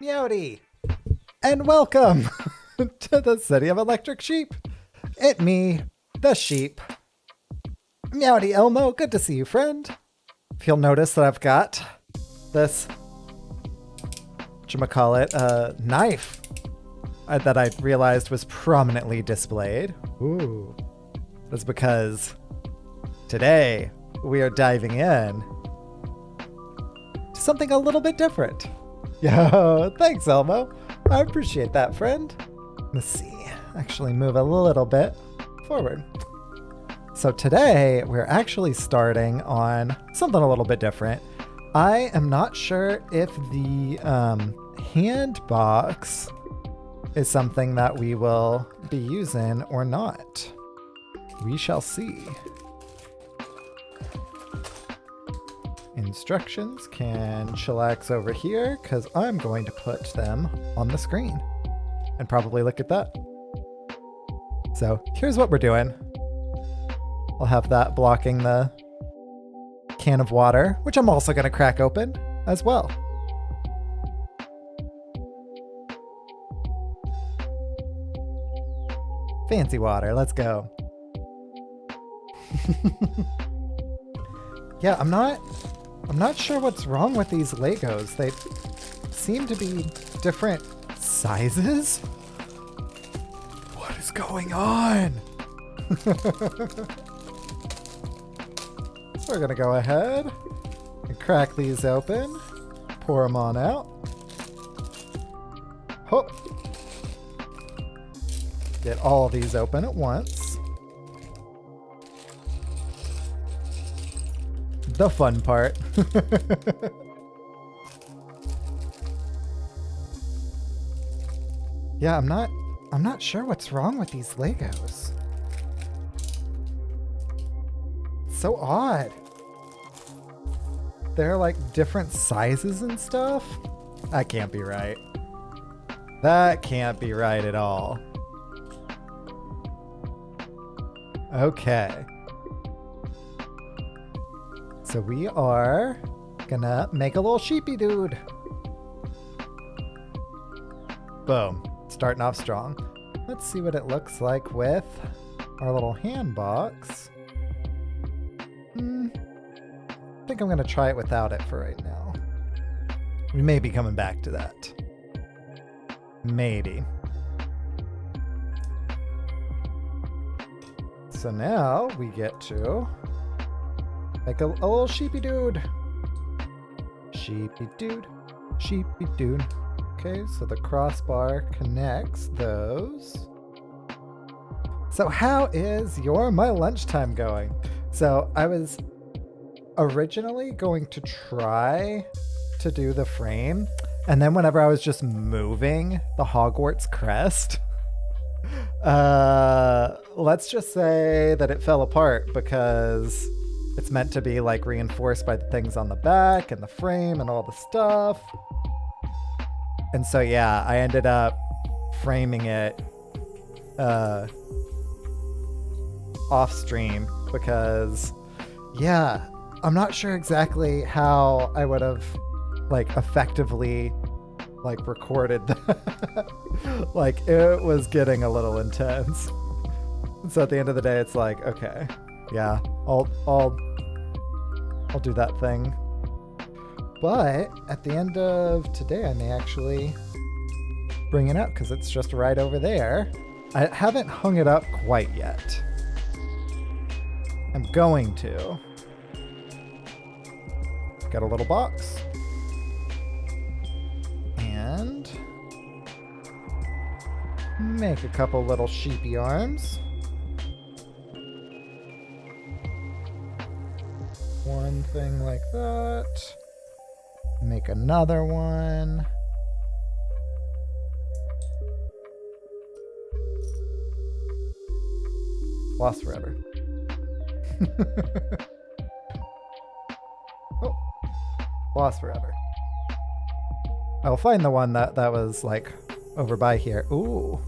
Meowdy! And welcome to the City of Electric Sheep. It me, the sheep. Meowdy Elmo, good to see you, friend. If you'll notice that I've got this, knife that I realized was prominently displayed. Ooh. That's because today we are diving in to something a little bit different. Yo, thanks, Elmo. I appreciate that, friend. Let's see. Actually move a little bit forward. So today we're actually starting on something a little bit different. I am not sure if the hand box is something that we will be using or not. We shall see. Instructions can chillax over here because I'm going to put them on the screen and probably look at that. So here's what we're doing. I'll have that blocking the can of water, which I'm also going to crack open as well. Fancy water, let's go. Yeah, I'm not sure what's wrong with these Legos. They seem to be different sizes. What is going on? So we're gonna go ahead and crack these open, pour them on out. Hop. Get all of these open at once. The fun part. Yeah, I'm not sure what's wrong with these Legos. It's so odd. They're like different sizes and stuff. That can't be right. That can't be right at all. Okay. So we are gonna make a little sheepy dude. Boom. Starting off strong. Let's see what it looks like with our little hand box. I think I'm gonna try it without it for right now. We may be coming back to that. Maybe. So now we get to make a little sheepy dude. Sheepy dude. Sheepy dude. Okay, so the crossbar connects those. So how is my lunchtime going? So I was originally going to try to do the frame, and then whenever I was just moving the Hogwarts Crest, let's just say that it fell apart because it's meant to be like reinforced by the things on the back and the frame and all the stuff. And so, yeah, I ended up framing it off stream because, yeah, I'm not sure exactly how I would have like effectively like recorded that. Like it was getting a little intense. So at the end of the day, it's like, okay, yeah, I'll do that thing. But at the end of today, I may actually bring it up because it's just right over there. I haven't hung it up quite yet. I'm going to. Got a little box. And make a couple little sheepy arms. One thing like that. Make another one. Lost forever. Oh, lost forever. I'll find the one that was like over by here. Ooh,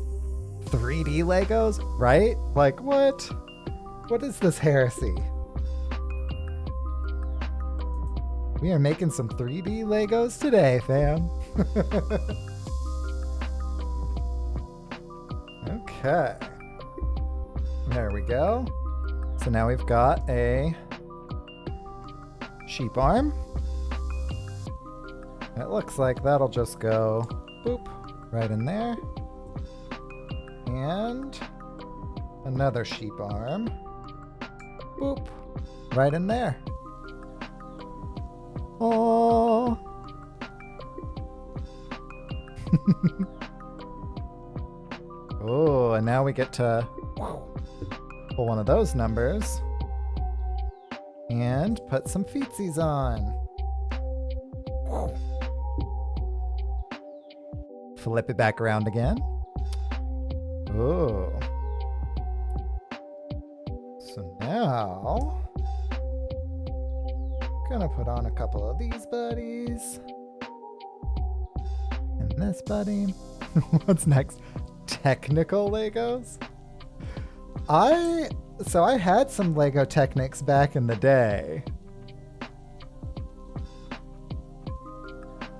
3D Legos, right? Like what? What is this heresy? We are making some 3D Legos today, fam. Okay. There we go. So now we've got a sheep arm. It looks like that'll just go boop right in there. And another sheep arm. Boop right in there. Oh. Oh, and now we get to pull one of those numbers and put some feetsies on. Flip it back around again. Oh. So now, gonna put on a couple of these buddies. And this buddy. What's next? Technical Legos? I had some Lego Technics back in the day.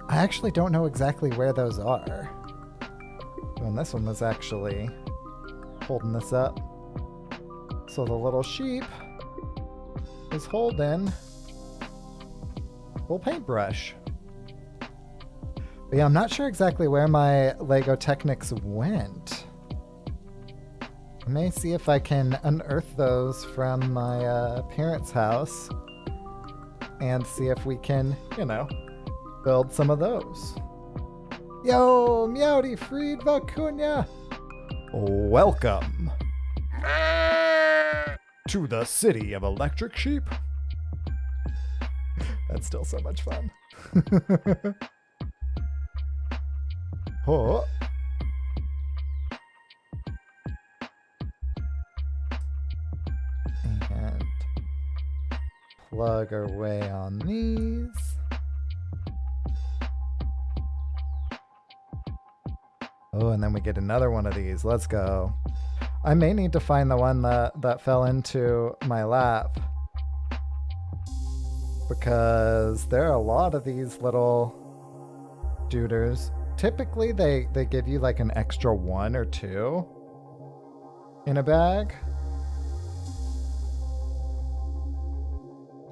I actually don't know exactly where those are. And this one was actually holding this up. So the little sheep is holding a little paintbrush. But yeah, I'm not sure exactly where my Lego Technics went. I may see if I can unearth those from my parents' house and see if we can, build some of those. Yo, Meowdy Fried Vacunia! Welcome to the city of electric sheep. That's still so much fun. Oh. And plug our way on these. Oh, and then we get another one of these. Let's go. I may need to find the one that fell into my lap, because there are a lot of these little duders. Typically, they give you like an extra 1 or 2 in a bag.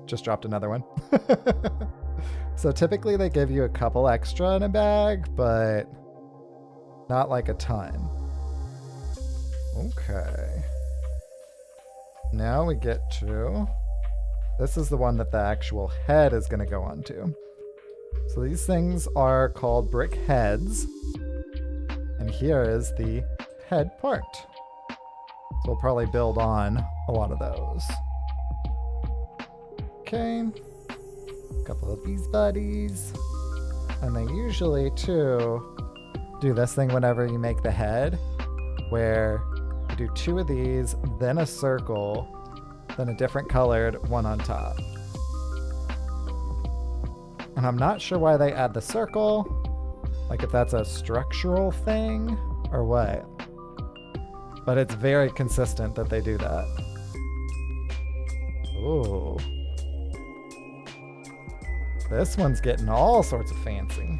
Just dropped another one. So typically they give you a couple extra in a bag, but not like a ton. Okay. Now we get to... This is the one that the actual head is going to go onto. So these things are called Brickheadz. And here is the head part. So we'll probably build on a lot of those. Okay. A couple of these buddies. And they usually, too, do this thing whenever you make the head, where you do 2 of these, then a circle, then a different colored one on top. And I'm not sure why they add the circle, like if that's a structural thing or what. But it's very consistent that they do that. Ooh. This one's getting all sorts of fancy.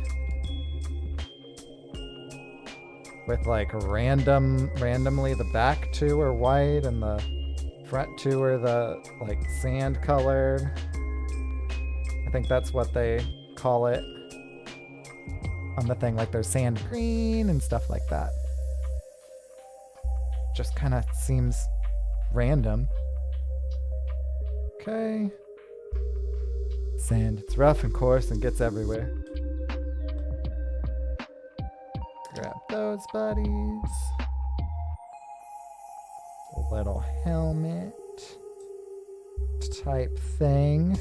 With like randomly the back 2 are white and the front 2 are the like sand colored. I think that's what they call it on the thing, like there's sand green and stuff like that. Just kind of seems random. Okay. Sand, it's rough and coarse and gets everywhere. Grab those buddies. A little helmet type thing.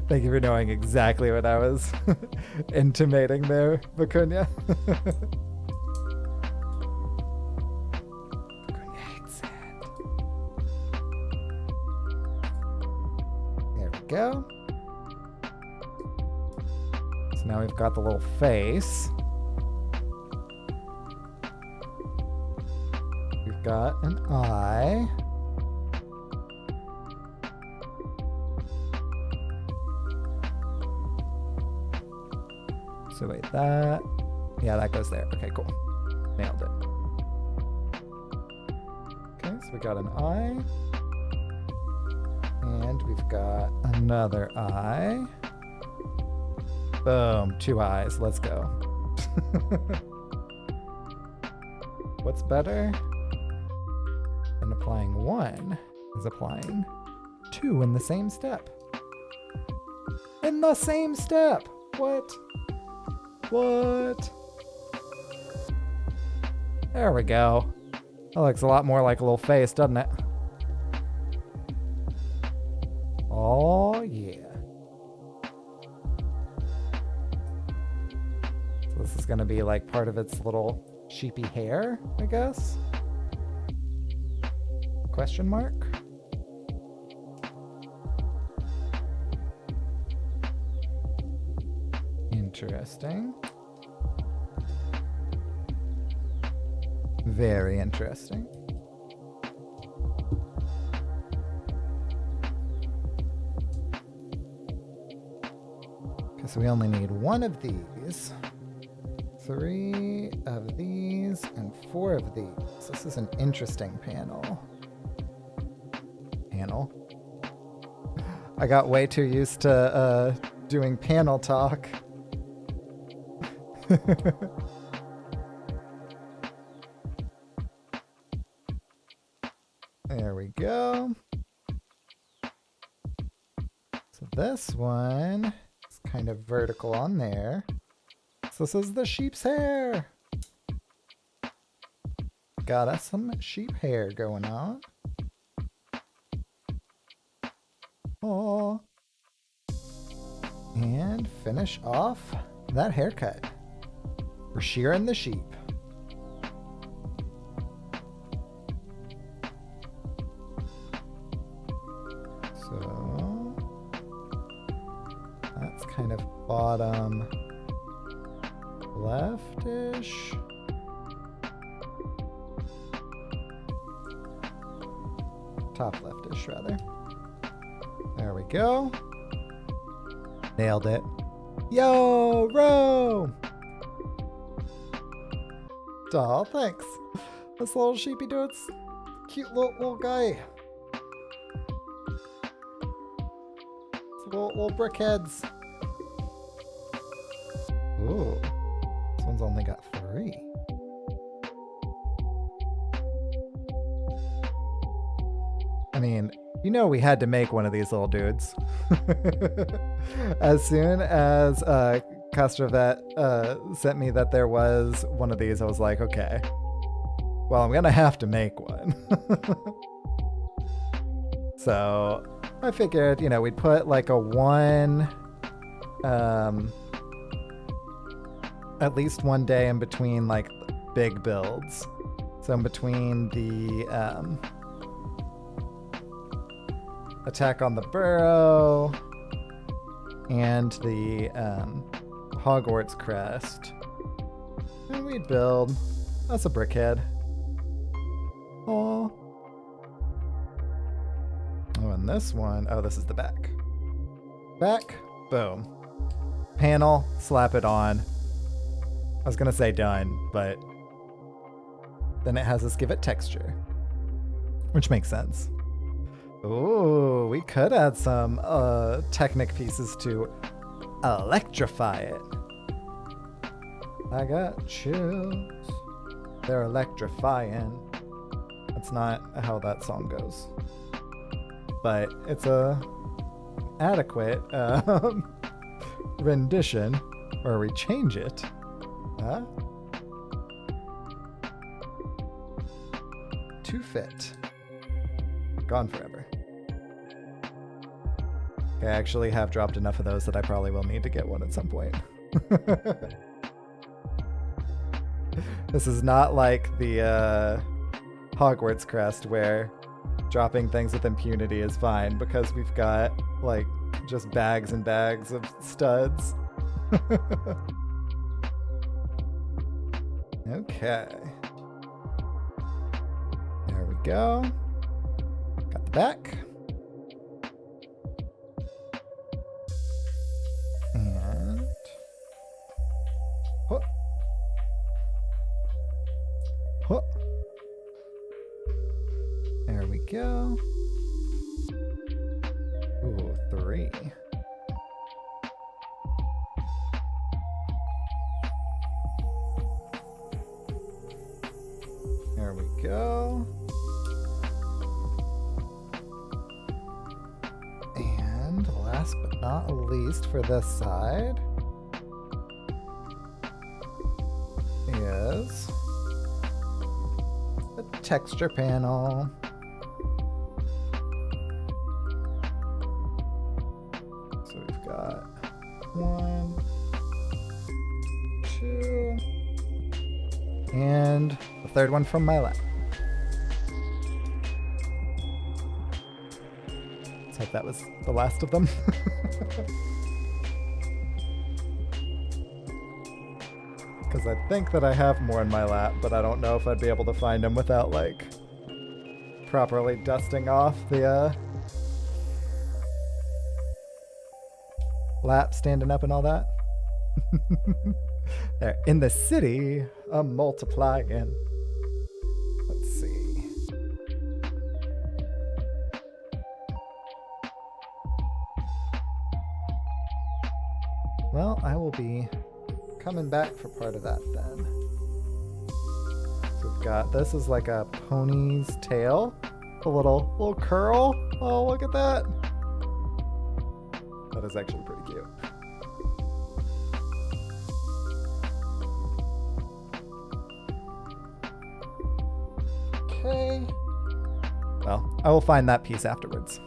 Thank you for knowing exactly what I was intimating there, Vicuña. Vicuña hates sand. There we go. So now we've got the little face. We've got an eye. So wait, that... Yeah, that goes there. Okay, cool. Nailed it. Okay, so we got an eye. And we've got another eye. Boom, 2 eyes. Let's go. What's better than applying 1 is applying 2 in the same step. In the same step! What? What? There we go. That looks a lot more like a little face, doesn't it? Oh, yeah. So this is going to be like part of its little sheepy hair, I guess? Question mark? Interesting. Very interesting. Okay, so we only need 1 of these, 3 of these, and 4 of these. This is an interesting panel. I got way too used to doing panel talk. There we go. So this one is kind of vertical on there. So this is the sheep's hair. Got us some sheep hair going on. Oh. And finish off that haircut. We're shearing the sheep. So that's kind of bottom leftish. Top leftish, rather. There we go. Nailed it. Yo, row! Aw, thanks. This little sheepy dude's cute little guy. It's little brickheads. Ooh, this one's only got 3. I mean, you know we had to make one of these little dudes. As soon as Castrovet sent me that there was one of these, I was like, okay, well, I'm gonna have to make one. So I figured, we'd put like a 1, at least 1 day in between like big builds. So in between the Attack on the Burrow and the Hogwarts Crest. And we'd build us a brickhead. Oh. Oh, and this one, this is the back. Back, boom. Panel, slap it on. I was gonna say done, but then it has us give it texture, which makes sense. Ooh, we could add some Technic pieces to electrify it. I got chills. They're electrifying. That's not how that song goes. But it's a adequate rendition where we change it. Huh? To fit. Gone forever. Okay, I actually have dropped enough of those that I probably will need to get one at some point. This is not like the Hogwarts Crest where dropping things with impunity is fine because we've got like just bags and bags of studs. Okay. There we go. Got the back. And go. Ooh, 3. There we go. And last but not least for this side is a texture panel. So we've got 1, 2, and the third one from my lap. Let's hope that was the last of them. Because I think that I have more in my lap, but I don't know if I'd be able to find them without, like, properly dusting off the lap, standing up and all that. There, in the city, I'm multiplying. Let's see. Well, I will be coming back for part of that then. So we've got, this is like a pony's tail. A little curl. Oh, look at that. That is actually pretty cute. Okay. Well, I will find that piece afterwards.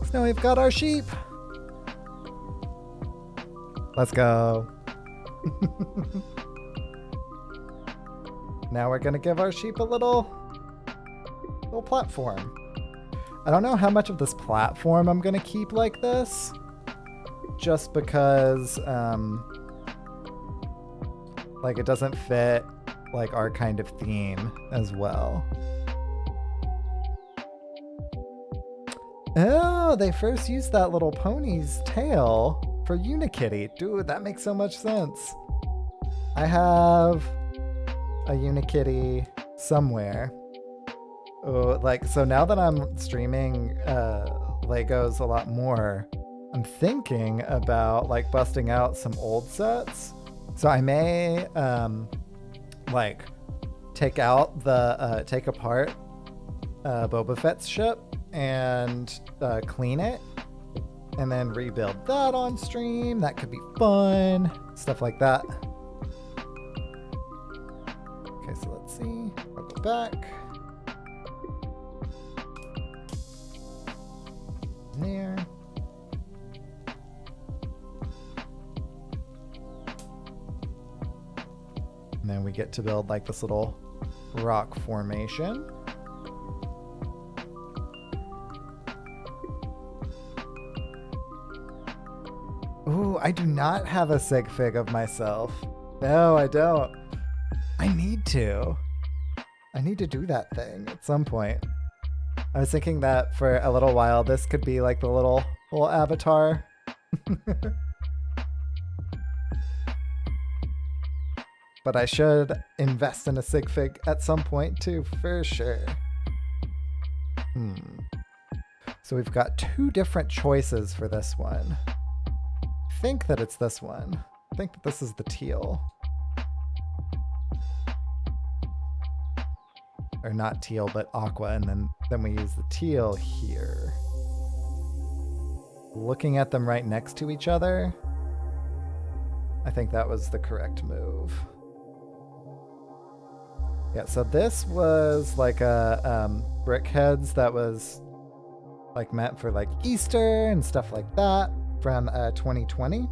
So now we've got our sheep. Let's go. Now we're gonna give our sheep a little platform. I don't know how much of this platform I'm gonna keep like this, just because like it doesn't fit like our kind of theme as well. Oh, they first used that little pony's tail for Unikitty. Dude, that makes so much sense. I have a Unikitty somewhere. Oh, like, so now that I'm streaming Legos a lot more, I'm thinking about like busting out some old sets. So I may like take apart Boba Fett's ship and clean it and then rebuild that on stream. That could be fun. Stuff like that. Okay, so let's see. I'll go back. There. And then we get to build like this little rock formation. Ooh, I do not have a sig fig of myself. No, I don't. I need to. I need to do that thing at some point. I was thinking that for a little while, this could be like the little avatar. But I should invest in a sig fig at some point too, for sure. So we've got 2 different choices for this one. I think that it's this one. I think that this is the teal. Or not teal, but aqua, and then we use the teal here. Looking at them right next to each other, I think that was the correct move. Yeah, so this was like a Brickheadz that was like meant for like Easter and stuff like that from 2020.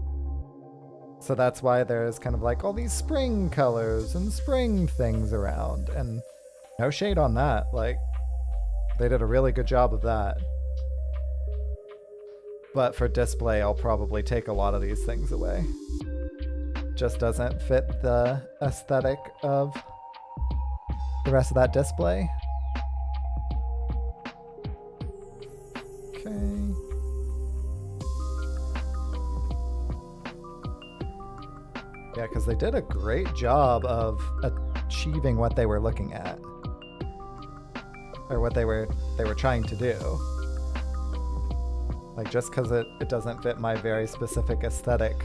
So that's why there's kind of like all these spring colors and spring things around, and no shade on that. Like, they did a really good job of that. But for display, I'll probably take a lot of these things away. Just doesn't fit the aesthetic of the rest of that display. Okay. Yeah, because they did a great job of achieving what they were looking at. or what they were trying to do. Like, just because it doesn't fit my very specific aesthetic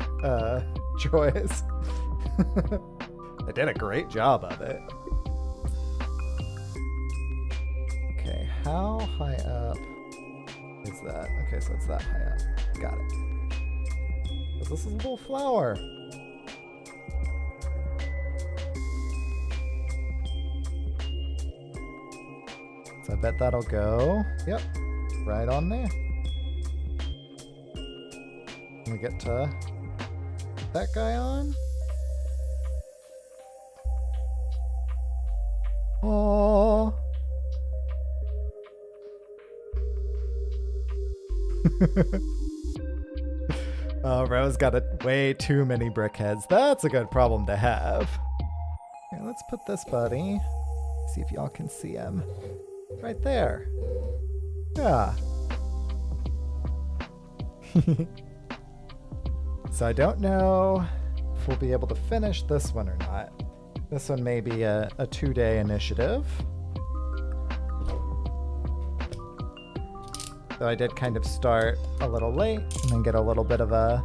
choice. They did a great job of it. Okay, how high up is that? Okay, so it's that high up. Got it. This is a little flower. So I bet that'll go. Yep, right on there. We get to put that guy on. Oh. Oh, Rose got way too many brickheads. That's a good problem to have. Here, let's put this buddy. See if y'all can see him. Right there. Yeah. So I don't know if we'll be able to finish this one or not. This one may be a 2-day initiative. So I did kind of start a little late and then get a little bit of a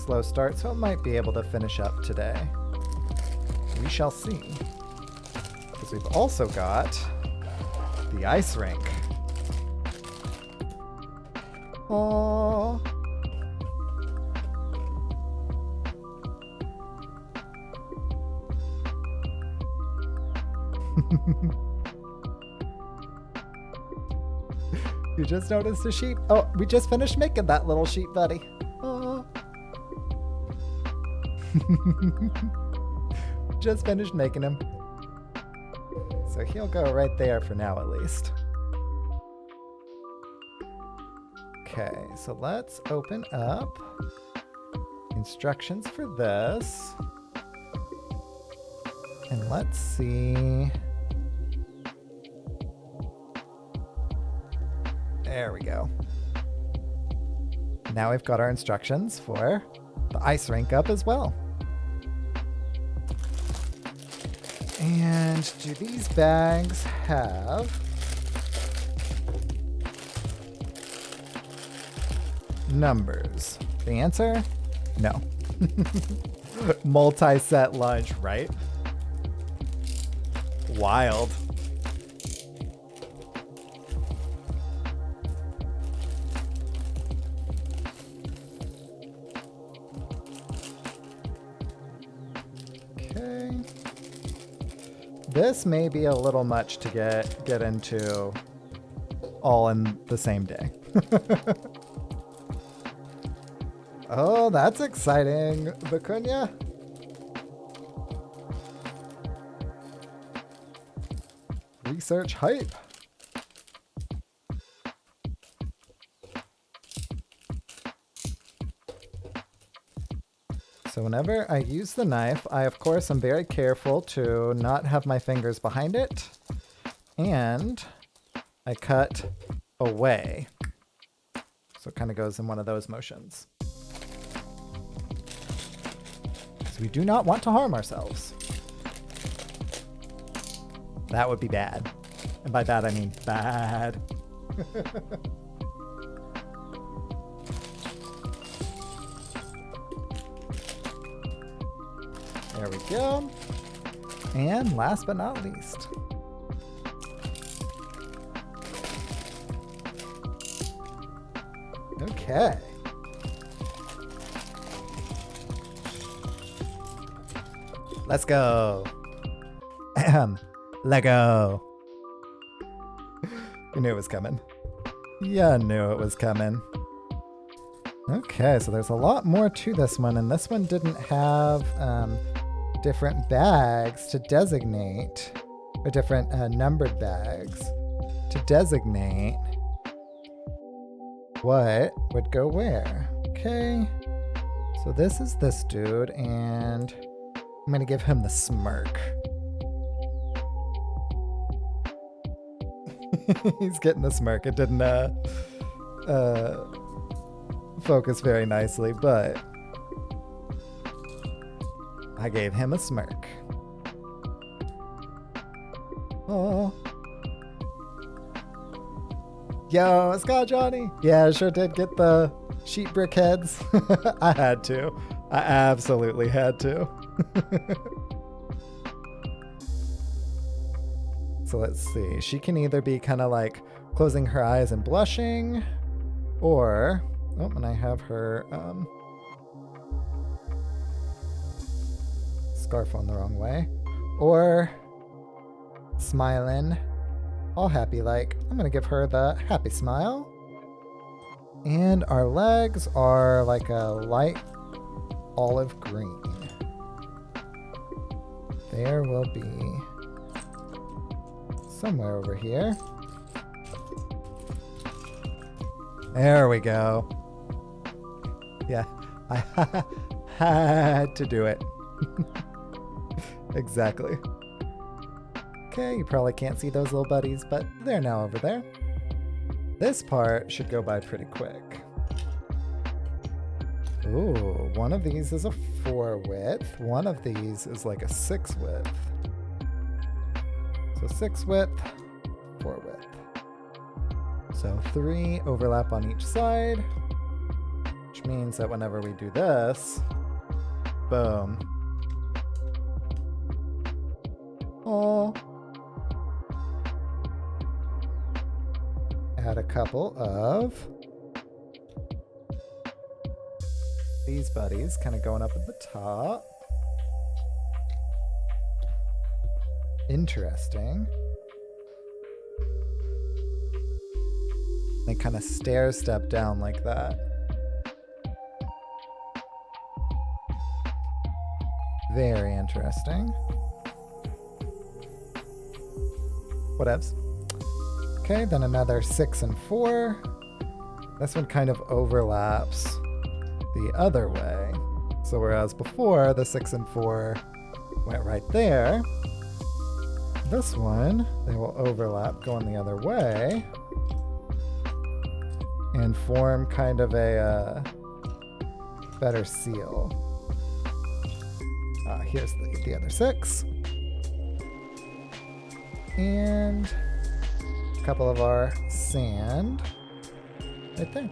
slow start, so it might be able to finish up today. We shall see. Because we've also got the ice rink. Aww. You just noticed a sheep? Oh, we just finished making that little sheep buddy. Oh. Just finished making him. So he'll go right there for now at least. Okay, so let's open up instructions for this. And let's see. There we go. Now we've got our instructions for the ice rink up as well. And do these bags have numbers? The answer? No. Multi-set lunch, right? Wild. Okay. This may be a little much to get into all in the same day. Oh, that's exciting, Vicuña. Research hype. So whenever I use the knife, I of course am very careful to not have my fingers behind it. And I cut away. So it kind of goes in one of those motions. So we do not want to harm ourselves. That would be bad. And by bad, I mean bad. There we go. And last but not least. Okay. Let's go. Lego. You knew it was coming. Yeah, I knew it was coming. Okay, so there's a lot more to this one, and this one didn't have different bags to designate, or different numbered bags to designate what would go where. Okay, so this is this dude, and I'm gonna give him the smirk. He's getting the smirk. It didn't focus very nicely, but I gave him a smirk. Oh. Yo, Scott Johnny. Yeah, I sure did get the Sheep Brickheadz. I had to. I absolutely had to. So let's see. She can either be kind of like closing her eyes and blushing, or... Oh, and I have her scarf on the wrong way. Or smiling, all happy like. I'm going to give her the happy smile. And our legs are like a light olive green. There will be somewhere over here. There we go. Yeah, I had to do it. Exactly. Okay, you probably can't see those little buddies, but they're now over there. This part should go by pretty quick. Ooh, one of these is a 4 width. One of these is like a 6 width. So 6 width, 4 width. So 3 overlap on each side, which means that whenever we do this, boom. Oh. Add a couple of these buddies kind of going up at the top. Interesting. They kind of stair step down like that. Very interesting. Whatevs. Okay, then another 6 and 4. This one kind of overlaps the other way. So whereas before the 6 and 4 went right there, this one, they will overlap going the other way and form kind of a better seal. Here's the other 6. And a couple of our sand right there.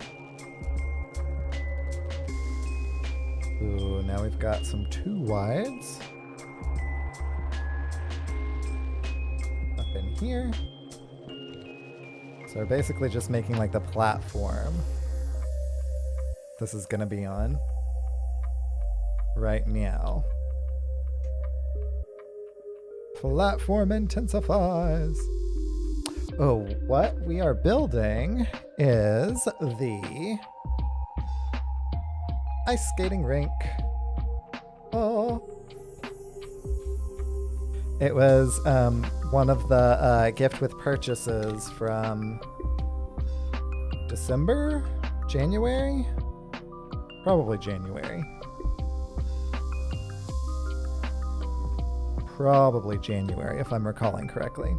Ooh, now we've got some 2 wides up in here. So we're basically just making like the platform this is gonna be on right now. Platform intensifies. Oh, what we are building is the Ice Skating Rink. Oh. It was one of the gift with purchases from December? January? Probably January. Probably January, if I'm recalling correctly.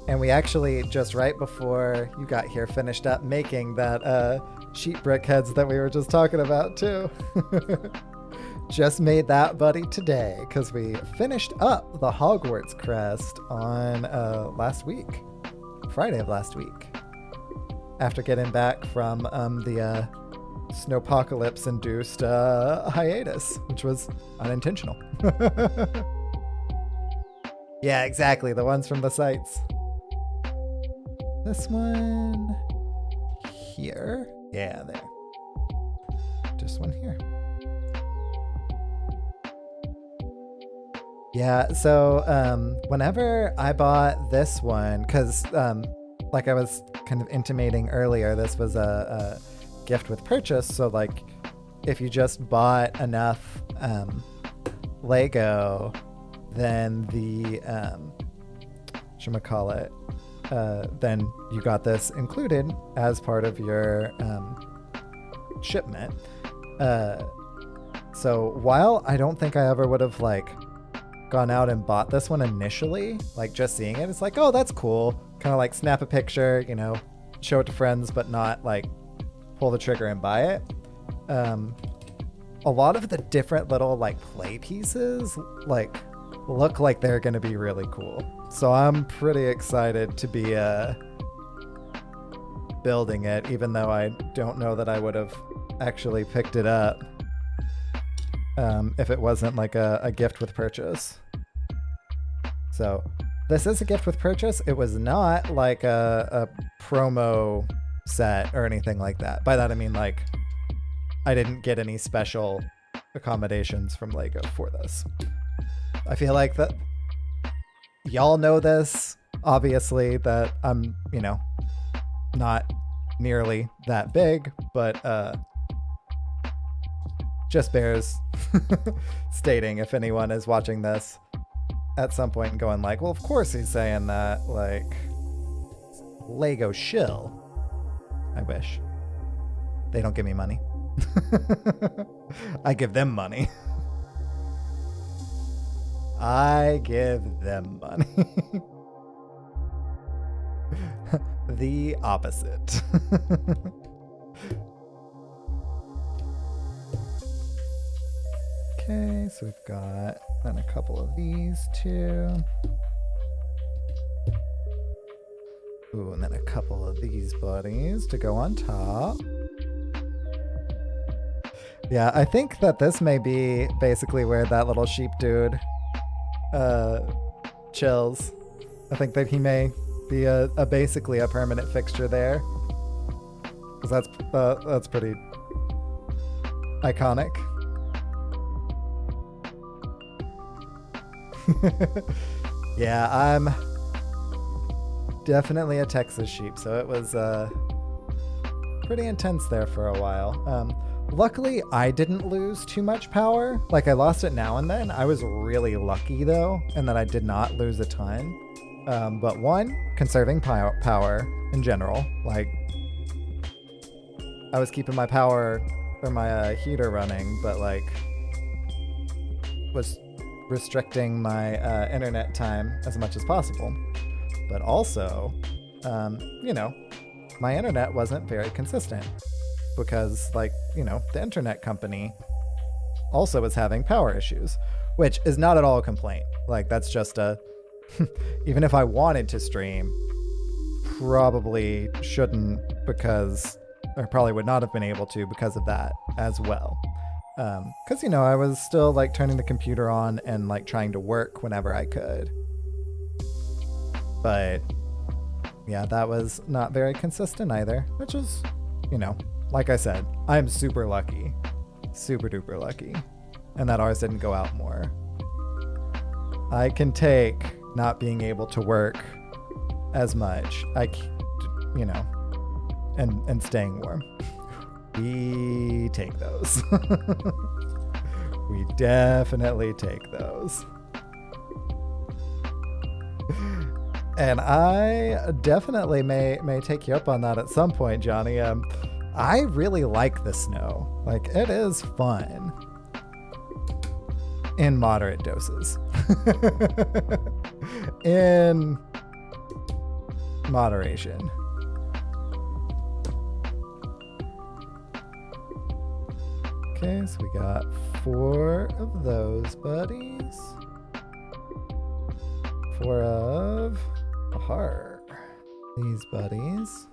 And we actually, just right before you got here, finished up making that Sheep Brickheadz that we were just talking about, too. Just made that buddy today, because we finished up the Hogwarts Crest on last week. Friday of last week. After getting back from the snowpocalypse-induced hiatus, which was unintentional. Yeah, exactly. The ones from the sites. This one here. Yeah, there. Just one here. Yeah, so whenever I bought this one, because like I was kind of intimating earlier, this was a gift with purchase. So like if you just bought enough Lego, then the then you got this included as part of your shipment. So while I don't think I ever would have like gone out and bought this one initially, like just seeing it, it's like, oh, that's cool. Kind of like snap a picture, you know, show it to friends, but not like pull the trigger and buy it. a lot of the different little like play pieces like look like they're going to be really cool. So I'm pretty excited to be building it, even though I don't know that I would have actually picked it up if it wasn't like a gift with purchase. So this is a gift with purchase. It was not like a promo set or anything like that. By that I mean like I didn't get any special accommodations from Lego for this. I feel like that y'all know this, obviously, that I'm, you know, not nearly that big, but just bears stating if anyone is watching this at some point and going like, well, of course he's saying that, like, Lego shill. I wish. They don't give me money. I give them money. I give them money. The opposite. Okay, so we've got then a couple of these too. Ooh, and then a couple of these buddies to go on top. Yeah, I think that this may be basically where that little sheep dude chills. I think that he may be a basically a permanent fixture there, because that's pretty iconic. Yeah, I'm definitely a Texas sheep, so it was pretty intense there for a while. Luckily, I didn't lose too much power. Like, I lost it now and then. I was really lucky, though, and that I did not lose a ton. But one, conserving power in general. Like, I was keeping my power or my heater running, but, like, was restricting my internet time as much as possible. But also, you know, my internet wasn't very consistent. Because, like, you know, the internet company also was having power issues, which is not at all a complaint. Like, that's just a, even if I wanted to stream, probably shouldn't, because, or probably would not have been able to because of that as well. Because, you know, I was still, like, turning the computer on and, like, trying to work whenever I could. But, yeah, that was not very consistent either, which is, you know, like I said, I'm super lucky. Super duper lucky. And that ours didn't go out more. I can take not being able to work as much. You know, and staying warm. We take those. We definitely take those. And I definitely may take you up on that at some point, Johnny. I really like the snow. Like, it is fun. In moderate doses. In moderation. Okay, so we got 4 of those buddies. 4 of a heart. These buddies.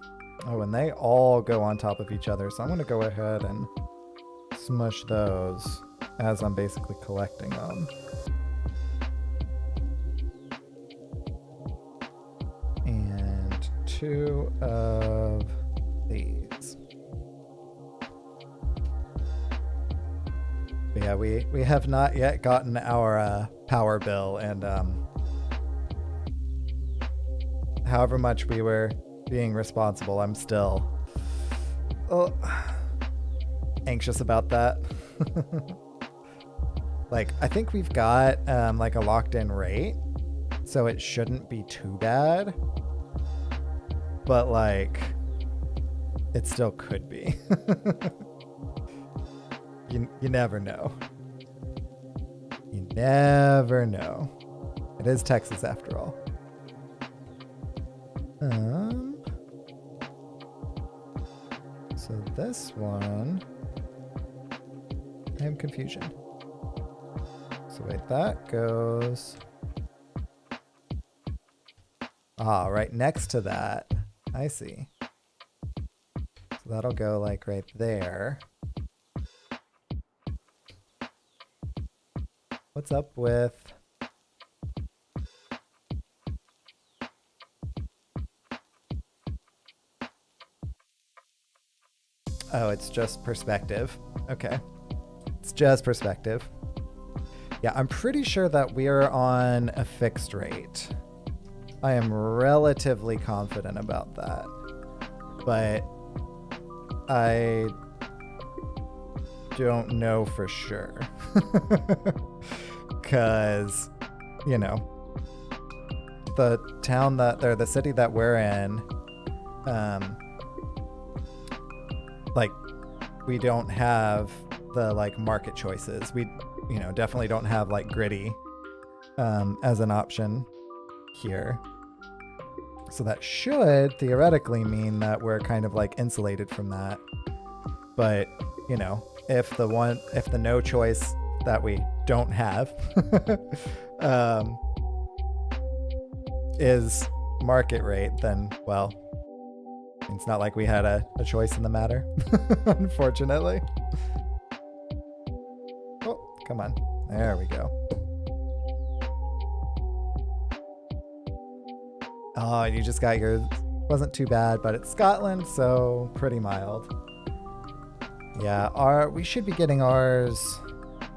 Oh, and they all go on top of each other, so I'm going to go ahead and smush those as I'm basically collecting them. And 2 of these. But yeah, we have not yet gotten our power bill, and however much we were being responsible, I'm still anxious about that. Like, I think we've got like a locked in rate, so it shouldn't be too bad, but like it still could be. You never know. You never know. It is Texas after all. So this one, I am confusion. So wait, that goes... Ah, right next to that. I see. So that'll go like right there. What's up with... Oh, it's just perspective. Okay. It's just perspective. Yeah, I'm pretty sure that we are on a fixed rate. I am relatively confident about that. But I don't know for sure. Because, you know, the town that, or the city that we're in, like, we don't have the like market choices. We, you know, definitely don't have like gritty as an option here. So that should theoretically mean that we're kind of like insulated from that. But, you know, if the no choice that we don't have is market rate, then, well, it's not like we had a choice in the matter, unfortunately. Oh, come on. There we go. Oh, you just got yours. Wasn't too bad, but it's Scotland, so pretty mild. Yeah, we should be getting ours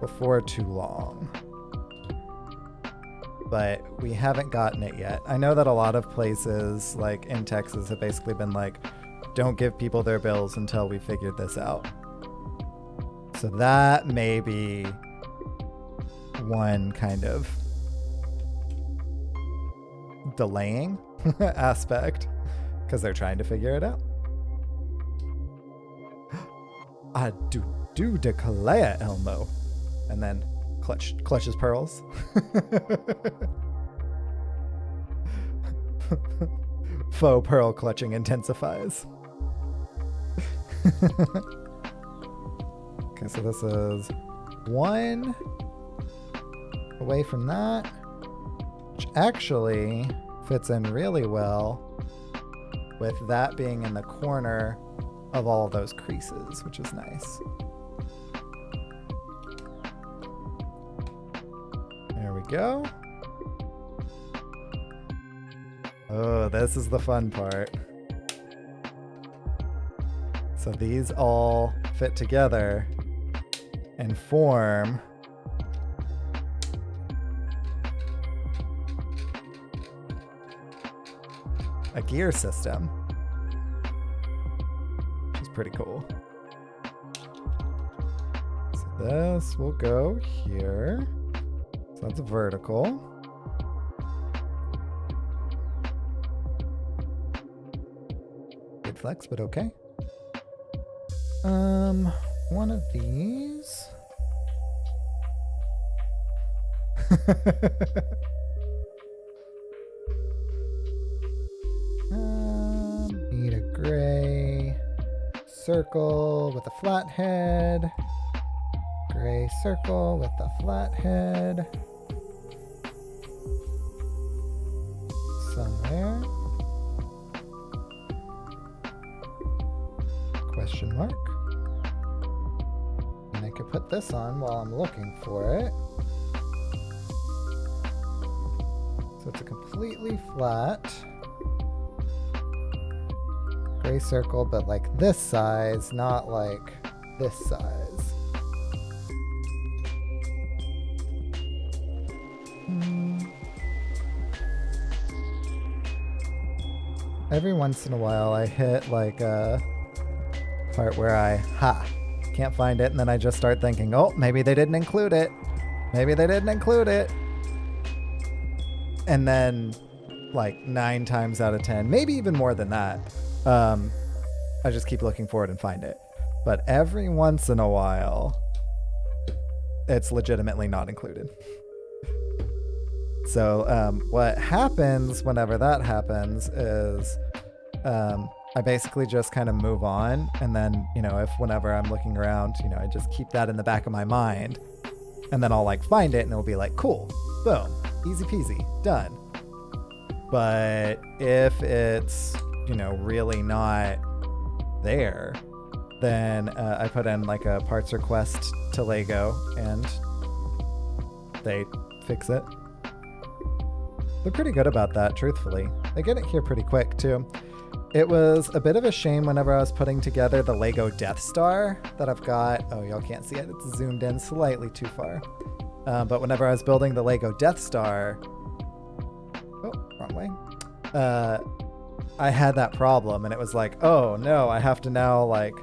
before too long. But we haven't gotten it yet. I know that a lot of places, like in Texas, have basically been like, don't give people their bills until we figured this out. So that may be one kind of delaying aspect, because they're trying to figure it out. I do declare, Elmo. And then clutches pearls. Faux pearl clutching intensifies. Okay, so this is 1 away from that, which actually fits in really well with that being in the corner of all of those creases, which is nice. There we go. Oh, this is the fun part. So these all fit together and form a gear system, which is pretty cool. So this will go here. So that's vertical. Good flex, but okay. One of these. Need a gray circle with a flat head. Gray circle with a flat head. Somewhere. Question mark. And I could put this on while I'm looking for it. So it's a completely flat gray circle, but like this size, not like this size. Every once in a while I hit like a part where I can't find it, and then I just start thinking, oh, maybe they didn't include it. Maybe they didn't include it. And then like 9 times out of 10, maybe even more than that, I just keep looking for it and find it. But every once in a while, it's legitimately not included. So what happens whenever that happens is I basically just kind of move on. And then, if whenever I'm looking around, I just keep that in the back of my mind. And then I'll like find it and it'll be like, cool, boom, easy peasy, done. But if it's, really not there, then I put in like a parts request to Lego and they fix it. They're pretty good about that, truthfully. They get it here pretty quick too. It was a bit of a shame whenever I was putting together the Lego Death Star that I've got. Oh, y'all can't see it. It's zoomed in slightly too far. But whenever I was building the Lego Death Star... Oh, wrong way. I had that problem, and it was like, oh no, I have to now like...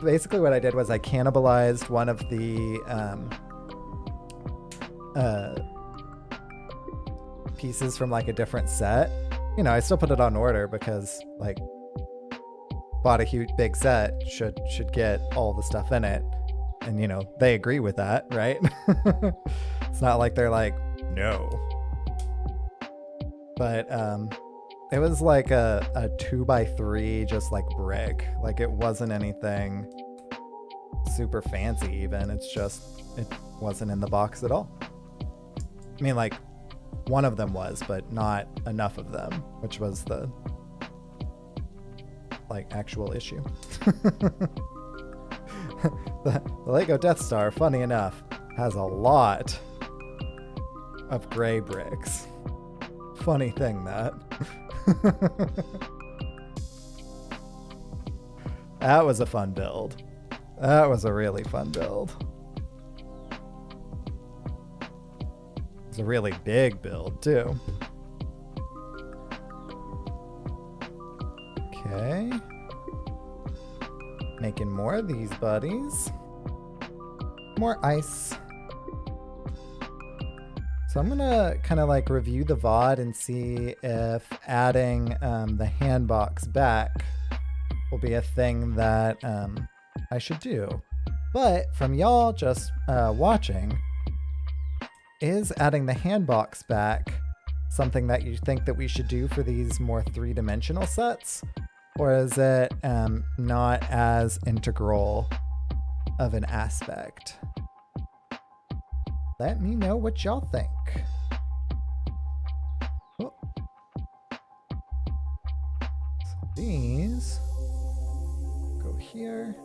basically what I did was I cannibalized one of the pieces from like a different set. I still put it on order because like bought a huge big set should get all the stuff in it, and they agree with that, right? It's not like they're like no. But it was like a 2x3 just like brick. Like it wasn't anything super fancy even. It's just it wasn't in the box at all. I mean, like one of them was, but not enough of them, which was the like actual issue. the Lego Death Star, funny enough, has a lot of gray bricks. Funny thing that. That was a fun build. That was a really fun build. It's a really big build too. Okay. Making more of these buddies. More ice. So I'm gonna kind of like review the VOD and see if adding the handbox back will be a thing that I should do. But from y'all just watching, is adding the handbox back something that you think that we should do for these more three-dimensional sets? Or is it not as integral of an aspect? Let me know what y'all think. Oh. So these go here.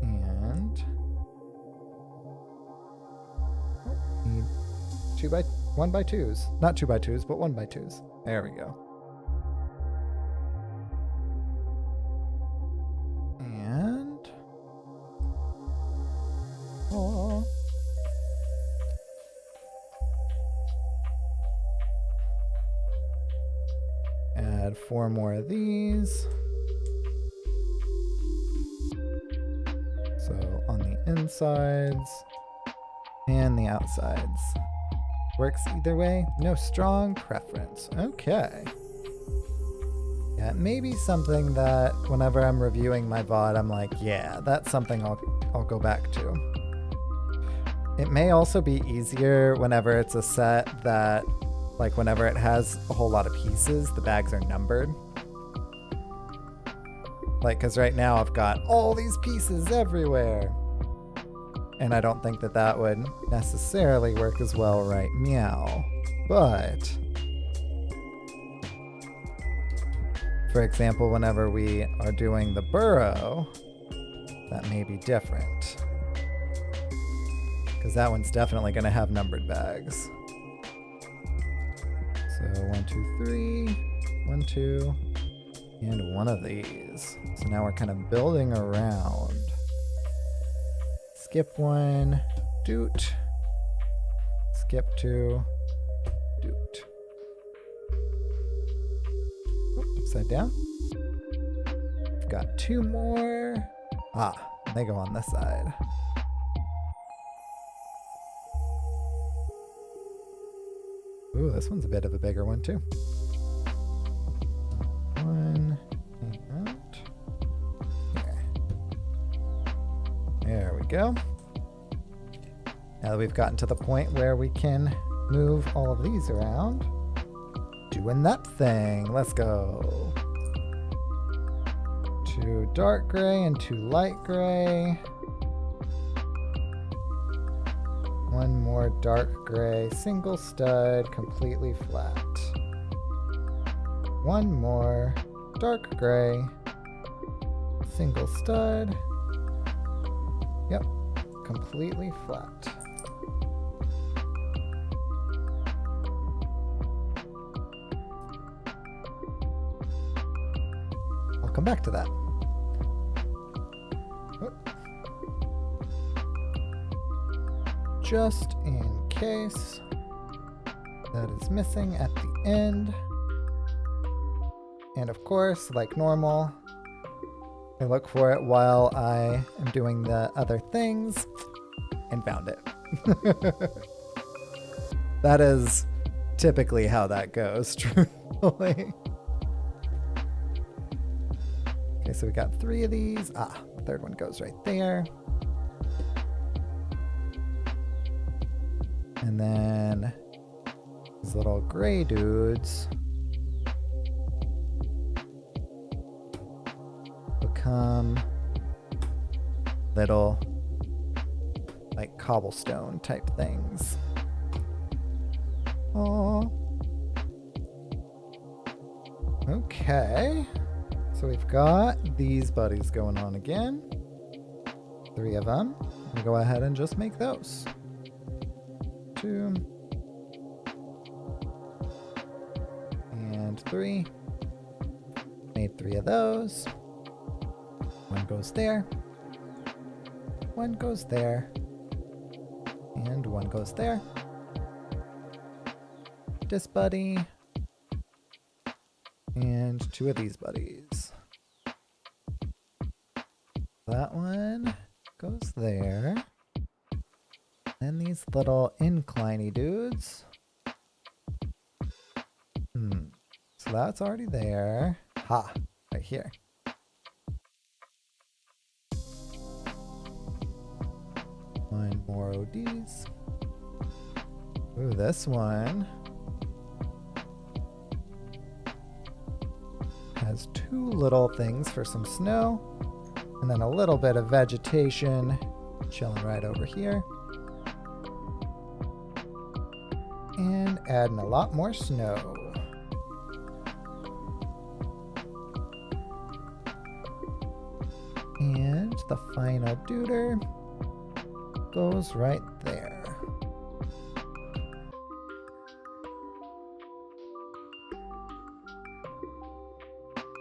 And need 1x2s. Not 2x2s, but 1x2s. There we go. And add 4 more of these. So on the insides and the outsides. Works either way. No strong preference. Okay. Yeah, maybe something that whenever I'm reviewing my VOD, I'm like, yeah, that's something I'll go back to. It may also be easier whenever it's a set that, like whenever it has a whole lot of pieces, the bags are numbered. Like, because right now I've got all these pieces everywhere. And I don't think that that would necessarily work as well right meow. But, for example, whenever we are doing the burrow, that may be different. Because that one's definitely going to have numbered bags. So 1, 2, 3, 1, 2, and one of these. So now we're kind of building around. Skip 1, doot. Skip 2, doot. Oh, upside down. We've got 2 more. They go on this side. Ooh, this one's a bit of a bigger one too. 1, and out. There we go. Now that we've gotten to the point where we can move all of these around. Doing that thing. Let's go. 2 dark gray and 2 light gray. 1 more dark gray, single stud, completely flat. 1 more dark gray, single stud. Yep, completely flat. I'll come back to that. Just in case that is missing at the end. And of course, like normal, I look for it while I am doing the other things and found it. That is typically how that goes, truthfully. Okay, so we got 3 of these. Ah, the 3rd one goes right there. And then these little gray dudes become little, like, cobblestone type things. Oh. Okay. So we've got these buddies going on again. 3 of them. We'll go ahead and just make those. 2 and 3. Made 3 of those. 1 goes there. 1 goes there. And 1 goes there. This buddy. And 2 of these buddies. That one goes there. And these little incliney dudes. So that's already there. Ha! Right here. One more ODs. Ooh, this one has 2 little things for some snow. And then a little bit of vegetation chilling right over here. And adding a lot more snow. And the final duder goes right there.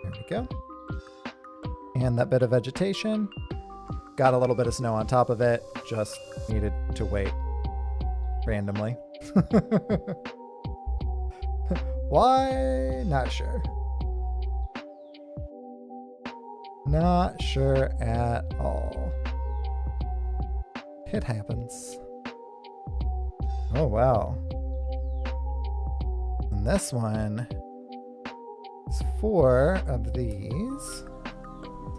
There we go. And that bit of vegetation got a little bit of snow on top of it. Just needed to wait randomly. Why? Not sure. Not sure at all. It happens. Oh, wow. And this one is 4 of these.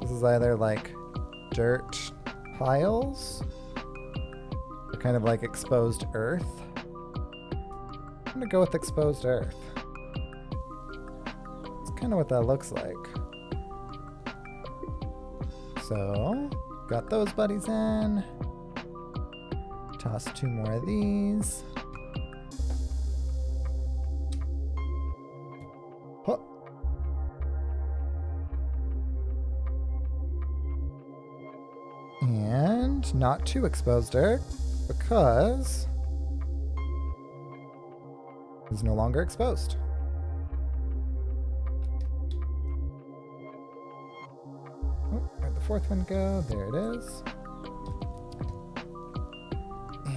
This is either like dirt piles or kind of like exposed earth. I'm gonna go with exposed earth. It's kind of what that looks like. So, got those buddies in. Toss 2 more of these. Huh. And not too exposed dirt, because it's no longer exposed. Oh, where'd the 4th one go? There it is.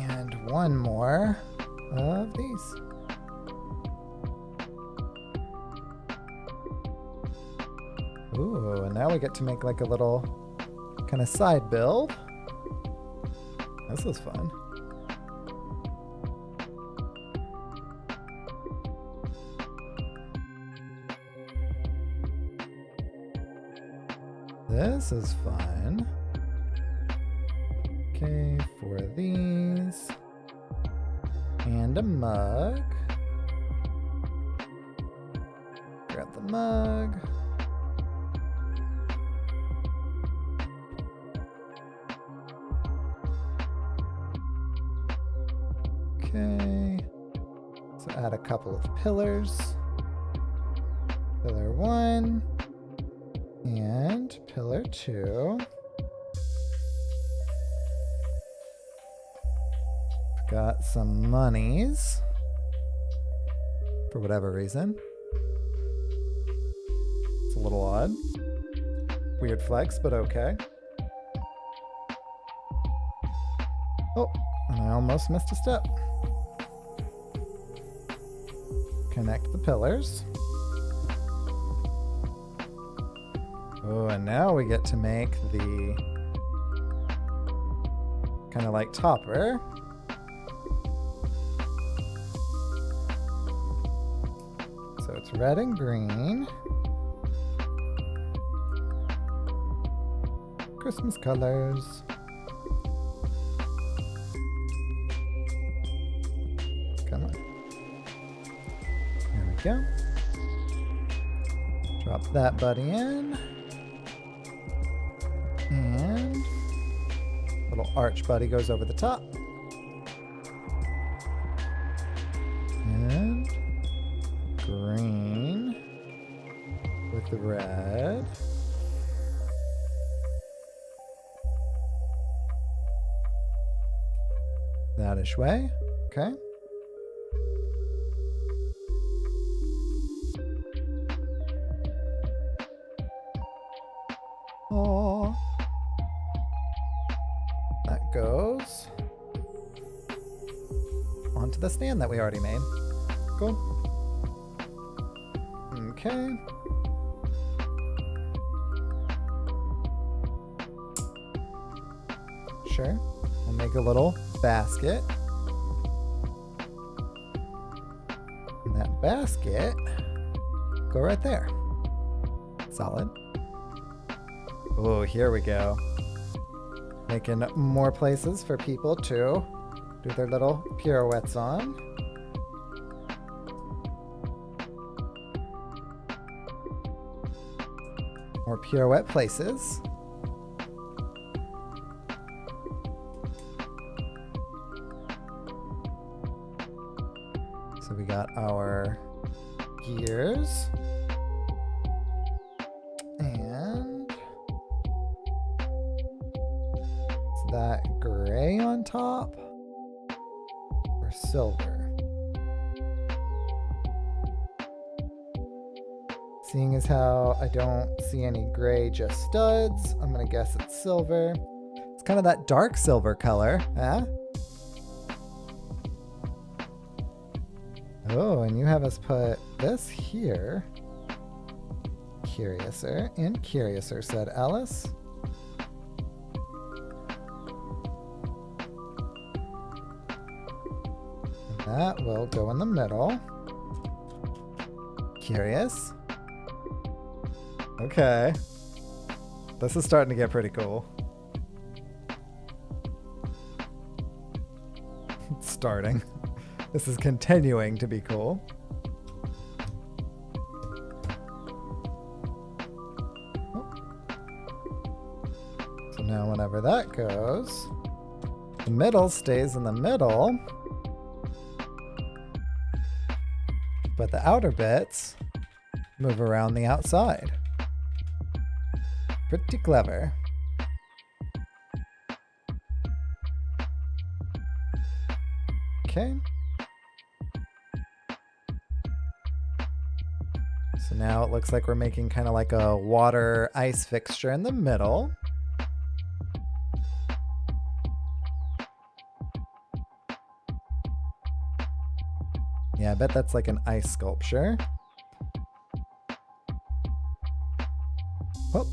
And 1 more of these. Ooh, and now we get to make like a little kind of side build. This is fun. This is fun. Okay, 4 of these. And a mug. the mug. Okay. So add a couple of pillars. Pillar 1 and pillar 2. Got some monies for whatever reason. It's a little odd. Weird flex, but okay. Oh, and I almost missed a step. Connect the pillars. Oh, and now we get to make the kind of like topper. So it's red and green. Christmas colors. Come on. There we go. Drop that buddy in. And little arch buddy goes over the top. And green with the red. That-ish way. Okay. Oh. That goes onto the stand that we already made. Cool. Okay. Sure. We'll make a little basket. And that basket go right there. Solid. Oh, here we go. Making more places for people to do their little pirouettes on. More pirouette places. So we got our gears. And is that gray on top or silver? Seeing as how I don't see any gray, just studs, I'm gonna guess it's silver. It's kind of that dark silver color, huh? Oh, and you have us put this here. Curiouser and curiouser, said Alice. And that will go in the middle. Curious. Okay. This is starting to get pretty cool. It's starting. This is continuing to be cool. Oh. So now whenever that goes, the middle stays in the middle, but the outer bits move around the outside. Pretty clever. Okay. So now it looks like we're making kind of like a water ice fixture in the middle. Yeah, I bet that's like an ice sculpture. Oh.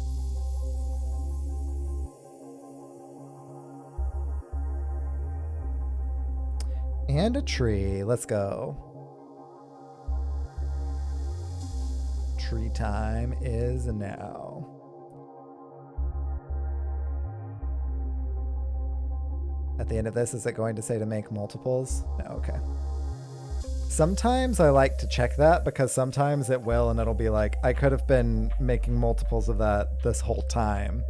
And a tree. Let's go. Tree time is now. At the end of this, is it going to say to make multiples? No, okay. Sometimes I like to check that because sometimes it will and it'll be like, I could have been making multiples of that this whole time.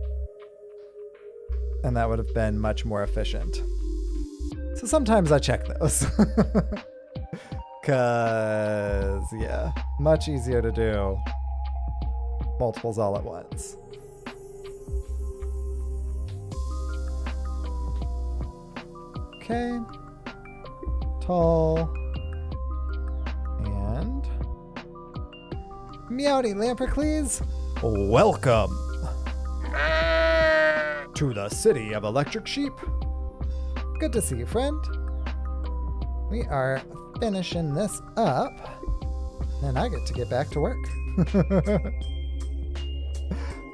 And that would have been much more efficient. So sometimes I check those. Because, yeah, much easier to do multiples all at once. Okay. Tall. And Meowdy Lampercles, welcome to the city of electric sheep. Good to see you, friend. We are finishing this up, and I get to get back to work.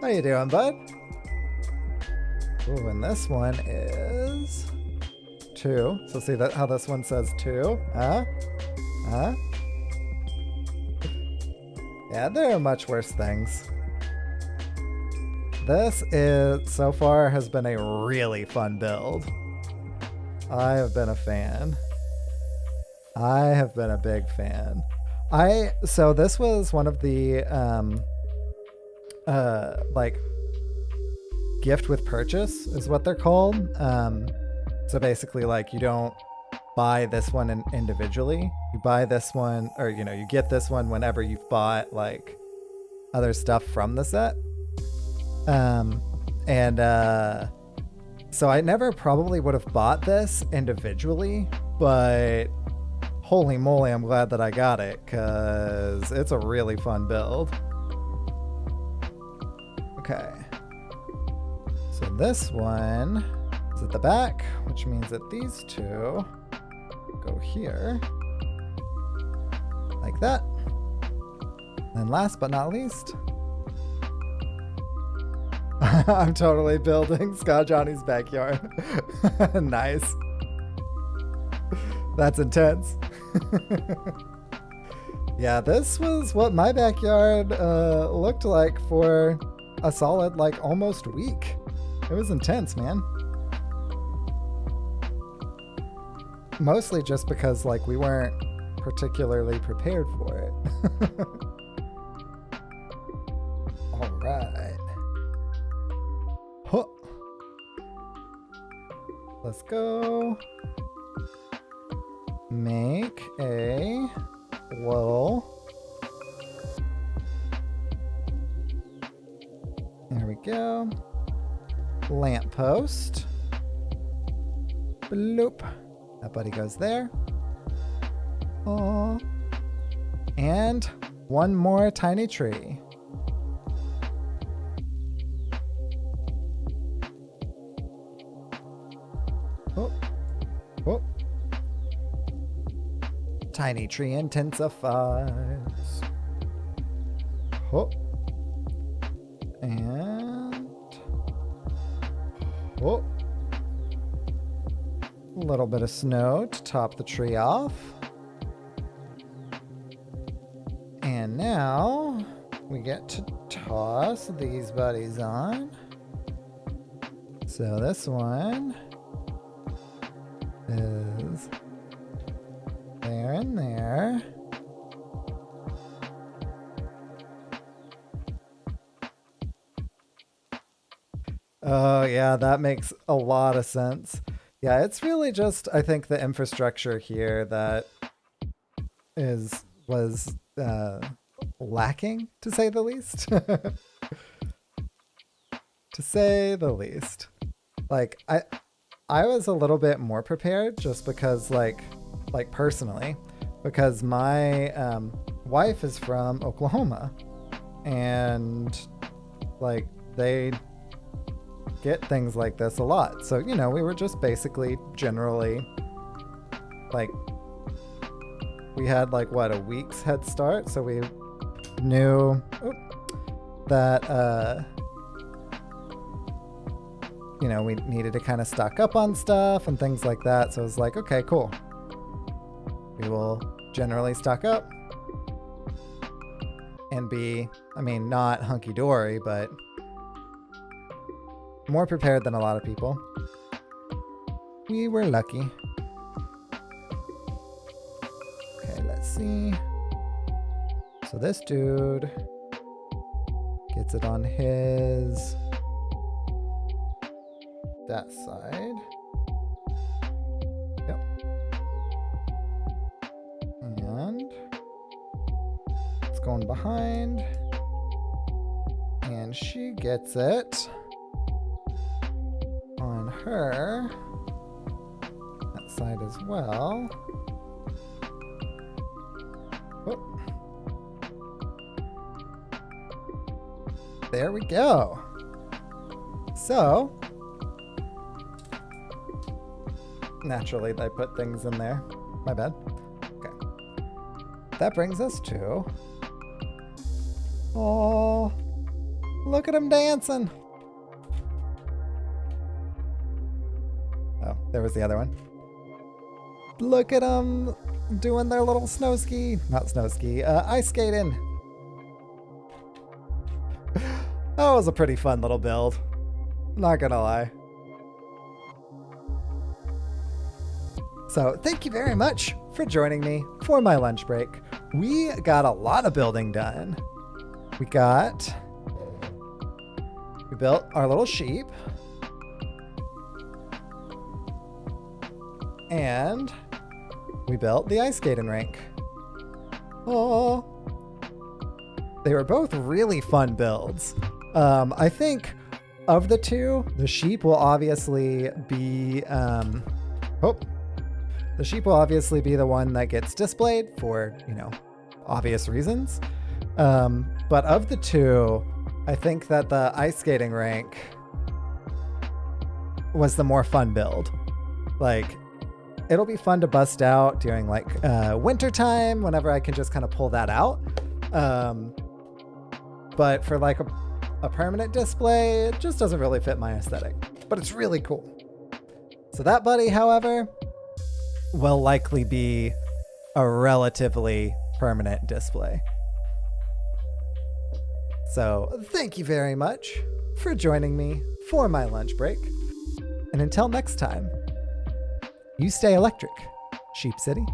How you doing, bud? Ooh, and this one is 2. So see that how this one says 2? Huh? Yeah, there are much worse things. This is, so far, has been a really fun build. I have been a fan. I have been a big fan. So this was one of the, like, gift with purchase is what they're called. So basically, like, you don't buy this one individually. You buy this one, or, you know, you get this one whenever you've bought, like, other stuff from the set. So I never probably would have bought this individually, but holy moly, I'm glad that I got it, because it's a really fun build. Okay. So this one is at the back, which means that these two go here, like that. And last but not least, I'm totally building Scott Johnny's backyard. Nice. That's intense. Yeah, this was what my backyard looked like for a solid, like, almost week. It was intense, man. Mostly just because, like, we weren't particularly prepared for it. All right. Huh. Let's go. Make a little. There we go. Lamppost. Bloop. That buddy goes there. Aww. And one more tiny tree. Oh. Oh. Tiny tree intensifies. Oh. And. Oh. A little bit of snow to top the tree off. And now we get to toss these buddies on. So this one is there and there. Oh yeah, that makes a lot of sense. Yeah, it's really just, I think, the infrastructure here that was lacking, to say the least. To say the least. Like, I was a little bit more prepared just because, like personally, because my wife is from Oklahoma, and, like, they get things like this a lot. So, you know, we were just basically generally, like, we had, like, what, a week's head start, so we knew that you know, we needed to kind of stock up on stuff and things like that. So it was like, okay, cool, we will generally stock up and be, I mean, not hunky-dory, but more prepared than a lot of people. We were lucky. Okay, let's see. So this dude gets it on his that side. Yep. And it's going behind. And she gets it on her that side as well. Oh. There we go. So, naturally, I put things in there. My bad. Okay. That brings us to... Oh, look at him dancing. Oh, there was the other one. Look at them doing their little snow ski. Not snow ski, ice skating. That was a pretty fun little build. Not gonna lie. So thank you very much for joining me for my lunch break. We got a lot of building done. We built our little sheep. And we built the ice skating rink. Oh, they were both really fun builds. I think of the two, the sheep will obviously be, the sheep will obviously be the one that gets displayed for, obvious reasons. But of the two, I think that the ice skating rink was the more fun build. Like, it'll be fun to bust out during winter time whenever I can just kind of pull that out. But for a permanent display, it just doesn't really fit my aesthetic, but it's really cool. So that buddy, however, will likely be a relatively permanent display. So thank you very much for joining me for my lunch break. And until next time, you stay electric, Sheep City.